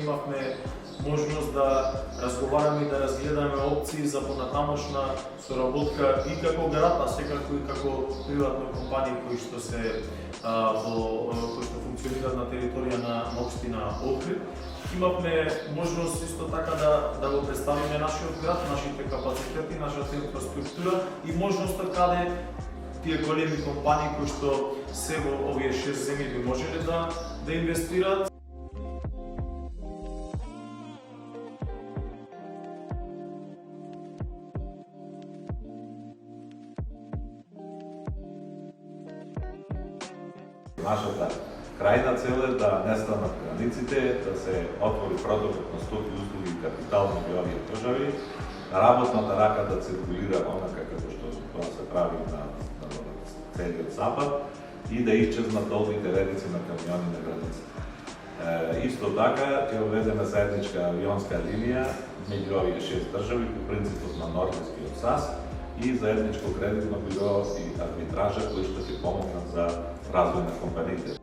имавме можност да разговараме и да разгледаме опции за понатамошна соработка и како град, а секако и како приватни компании кои што функционираат на територија на општина Охрид. Имавме можност исто така да го представиме нашиот град, нашите капацитети, нашата инфраструктура и можноста каде тие големи компании кои што се во овие 6 земји би можеле да инвестираат. Нашата крајна цел е да нестанат границите, да се отвори протокот на стоки, услуги и капитал меѓу овие држави, работната рака да циркулира онака како што тоа се прави на целиот запад и да исчезнат долгите редици на камиони на границите. Исто така ќе уведеме заедничка авионска линија меѓу овие 6 држави по принципот на норвешкиот САС и заедничко кредитно биро и арбитража кои што ќе помогнат за развој на компаниите.